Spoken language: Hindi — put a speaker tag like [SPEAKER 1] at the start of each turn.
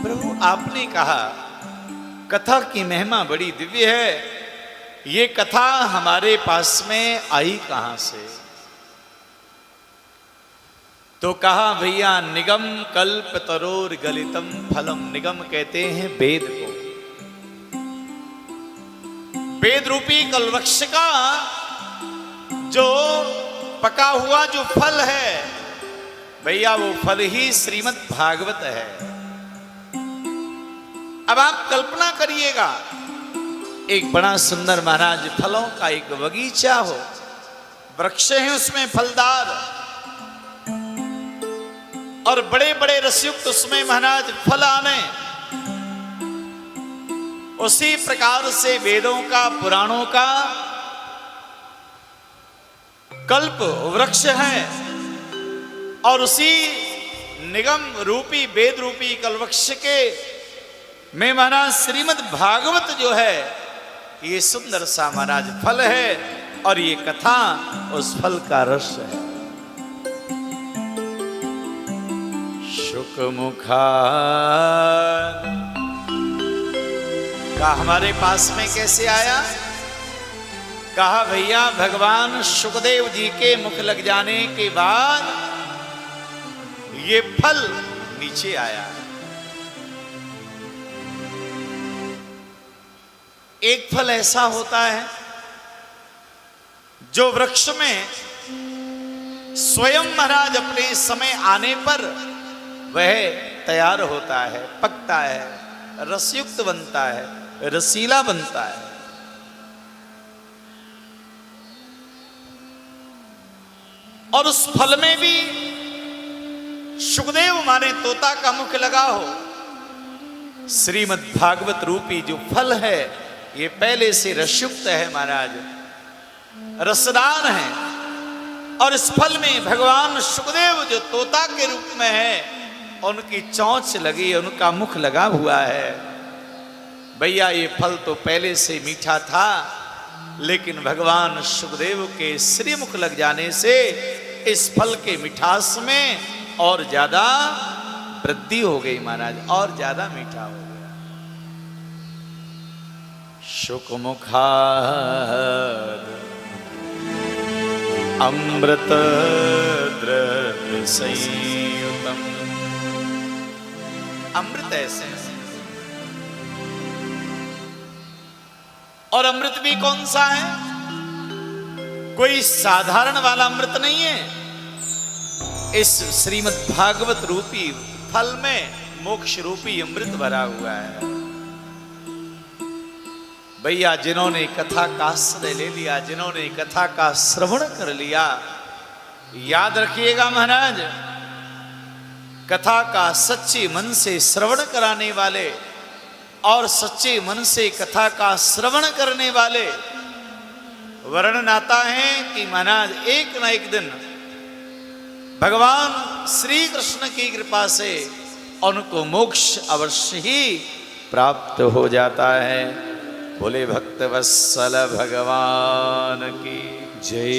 [SPEAKER 1] प्रभु आपने कहा कथा की महिमा बड़ी दिव्य है, ये कथा हमारे पास में आई कहां से? तो कहा भैया निगम कल्प तरोर गलितम फलम। निगम कहते हैं वेद को। वेद रूपी कलवृक्ष का जो पका हुआ जो फल है भैया, वो फल ही श्रीमद् भागवत है। अब आप कल्पना करिएगा, एक बड़ा सुंदर महाराज फलों का एक बगीचा हो, वृक्ष हैं उसमें फलदार, और बड़े बड़े रसयुक्त उसमें महाराज फल आने। उसी प्रकार से वेदों का, पुराणों का कल्प वृक्ष है, और उसी निगम रूपी वेद रूपी कलवृक्ष के में महाराज श्रीमद् भागवत जो है, ये सुंदर सा महाराज फल है, और ये कथा उस फल का रस है। शुक मुखा का हमारे पास में कैसे आया? कहा भैया भगवान सुखदेव जी के मुख लग जाने के बाद ये फल नीचे आया। एक फल ऐसा होता है जो वृक्ष में स्वयं महाराज अपने समय आने पर वह तैयार होता है, पकता है, रसयुक्त बनता है, रसीला बनता है। और उस फल में भी सुखदेव माने तोता का मुख लगा हो। श्रीमद् भागवत रूपी जो फल है ये पहले से रसयुक्त है महाराज, रसदान है। और इस फल में भगवान सुखदेव जो तोता के रूप में है, उनकी चोंच लगी, उनका मुख लगा हुआ है। भैया ये फल तो पहले से मीठा था, लेकिन भगवान सुखदेव के श्री मुख लग जाने से इस फल के मिठास में और ज्यादा वृद्धि हो गई महाराज, और ज्यादा मीठा हो गया। शुक मुखाद अमृत द्रव्य संयुतम। अमृत ऐसे, और अमृत भी कौन सा है? कोई साधारण वाला अमृत नहीं है। इस श्रीमद् भागवत रूपी फल में मोक्ष रूपी अमृत भरा हुआ है। भैया जिन्होंने कथा का आश्रय ले लिया, जिन्होंने कथा का श्रवण कर लिया, याद रखिएगा महाराज, कथा का सच्चे मन से श्रवण कराने वाले और सच्चे मन से कथा का श्रवण करने वाले वर्णन आता है कि महाराज एक न एक दिन भगवान श्री कृष्ण की कृपा से उनको मोक्ष अवश्य ही प्राप्त हो जाता है। बोले भक्त वत्सल भगवान की जय।